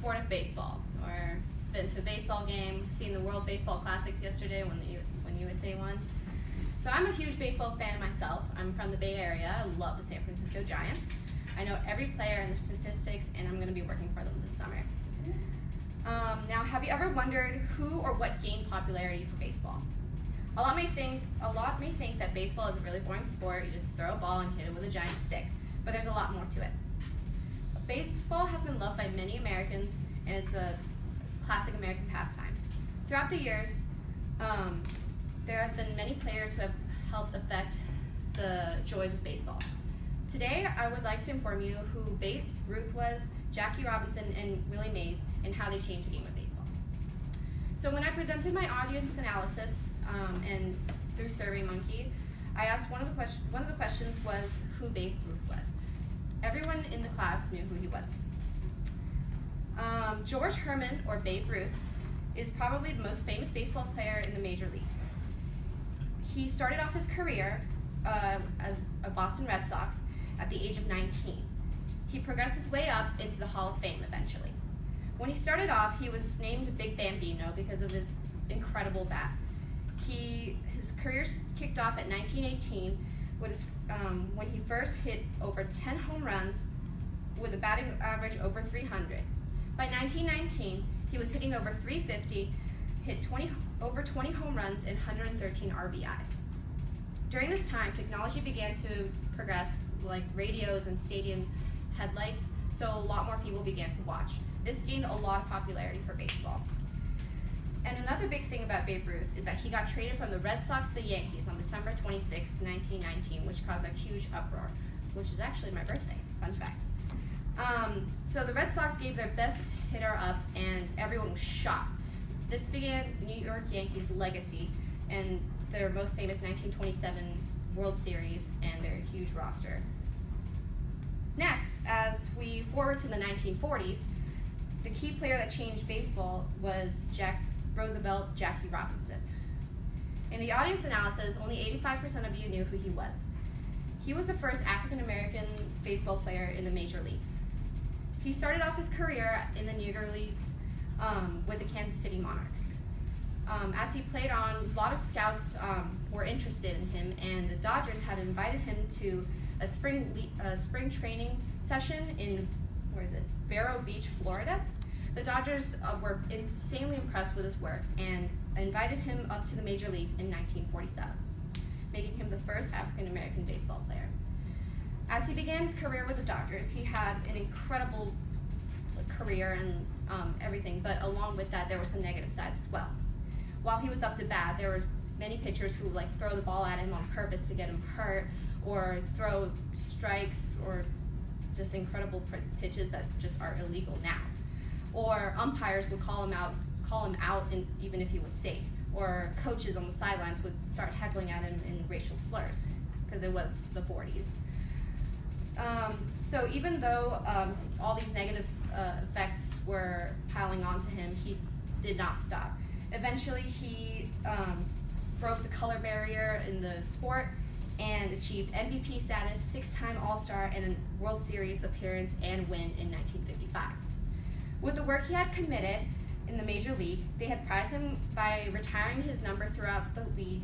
sport of baseball, or been to a baseball game, seen the World Baseball Classics yesterday when USA won. So I'm a huge baseball fan myself. I'm from the Bay Area. I love the San Francisco Giants. I know every player and their statistics, and I'm going to be working for them this summer. Now, have you ever wondered who or what gained popularity for baseball? A lot may think that baseball is a really boring sport. You just throw a ball and hit it with a giant stick, but there's a lot more to it. Baseball has been loved by many Americans, and it's a classic American pastime. Throughout the years, there has been many players who have helped affect the joys of baseball. Today, I would like to inform you who Babe Ruth was, Jackie Robinson, and Willie Mays, and how they changed the game of baseball. So when I presented my audience analysis and through SurveyMonkey, I asked one of the questions was who Babe Ruth was. Everyone in the class knew who he was. George Herman, or Babe Ruth, is probably the most famous baseball player in the major leagues. He started off his career as a Boston Red Sox at the age of 19. He progressed his way up into the Hall of Fame eventually. When he started off, he was named Big Bambino because of his incredible bat. His career kicked off at 1918 when he first hit over 10 home runs with a batting average over 300. By 1919, he was hitting over 350, hit over 20 home runs and 113 RBIs. During this time, technology began to progress, like radios and stadium headlights, so a lot more people began to watch. This gained a lot of popularity for baseball. And another big thing about Babe Ruth is that he got traded from the Red Sox to the Yankees on December 26, 1919, which caused a huge uproar, which is actually my birthday, fun fact. So the Red Sox gave their best hitter up, and everyone was shocked. This began New York Yankees' legacy and their most famous 1927 World Series and their huge roster. Next, as we forward to the 1940s, the key player that changed baseball was Roosevelt Jackie Robinson. In the audience analysis, only 85% of you knew who he was. He was the first African-American baseball player in the major leagues. He started off his career in the Negro Leagues with the Kansas City Monarchs. As he played on, a lot of scouts were interested in him, and the Dodgers had invited him to a spring training session in, Vero Beach, Florida. The Dodgers were insanely impressed with his work and invited him up to the major leagues in 1947, making him the first African-American baseball player. As he began his career with the Dodgers, he had an incredible career and everything, but along with that, there were some negative sides as well. While he was up to bat, there were many pitchers who would throw the ball at him on purpose to get him hurt, or throw strikes, or just incredible pitches that just are illegal now. Or umpires would call him out, and even if he was safe. Or coaches on the sidelines would start heckling at him in racial slurs, because it was the 40s. So even though all these negative effects were piling onto him, he did not stop. Eventually, he broke the color barrier in the sport and achieved MVP status, 6-time All-Star, and a World Series appearance and win in 1955. With the work he had committed in the Major League, they had prized him by retiring his number throughout the league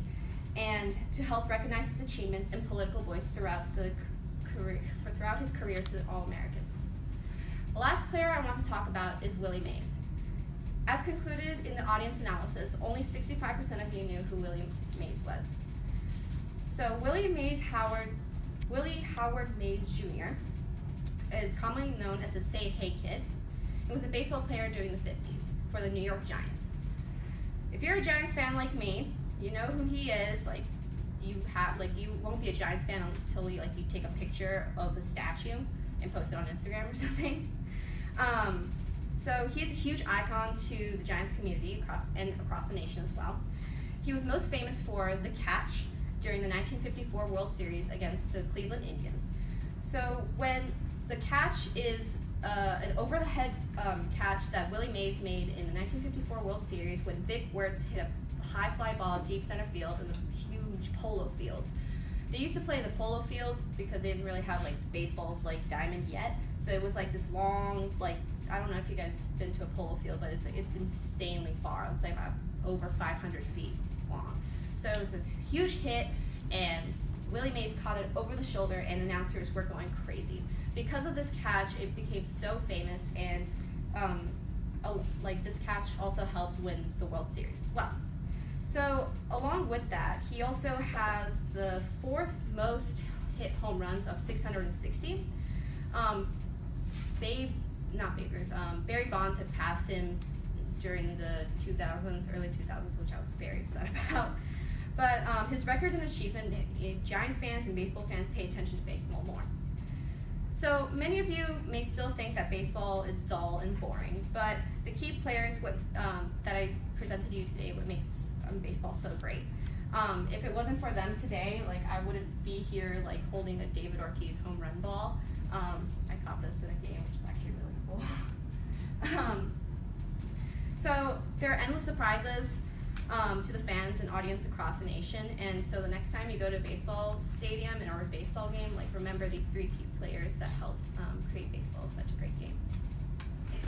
and to help recognize his achievements and political voice throughout his career to all Americans. The last player I want to talk about is Willie Mays. As concluded in the audience analysis, only 65% of you knew who Willie Mays was. So Willie Howard Mays Jr. is commonly known as the Say Hey Kid. He was a baseball player during the 50s for the New York Giants. If you're a Giants fan like me, you know who he is. You won't be a Giants fan until you take a picture of the statue and post it on Instagram or something. So he's a huge icon to the Giants community across the nation as well. He was most famous for the catch during the 1954 World Series against the Cleveland Indians. So when the catch is an over-the-head catch that Willie Mays made in the 1954 World Series when Vic Wertz hit a high fly ball deep center field in the huge polo fields. They used to play in the polo fields because they didn't really have baseball diamond yet. So it was this long I don't know if you guys have been to a polo field, but it's insanely far. It's like over 500 feet long. So it was this huge hit, and Willie Mays caught it over the shoulder, and announcers were going crazy. Because of this catch, it became so famous, and like this catch also helped win the World Series as well. So along with that, he also has the 4th most hit home runs of 660. Barry Bonds had passed him during the 2000s, early 2000s, which I was very upset about. But his record's an achievement. Giants fans and baseball fans pay attention to baseball more. So many of you may still think that baseball is dull and boring, but the key players that I presented to you today, what makes baseball so great. If it wasn't for them today, like I wouldn't be here like holding a David Ortiz home run ball. I caught this in a game, which is actually really cool. So there are endless surprises to the fans and audience across the nation, and so the next time you go to a baseball stadium or a baseball game, like remember these 3 key players that helped create baseball such a great game.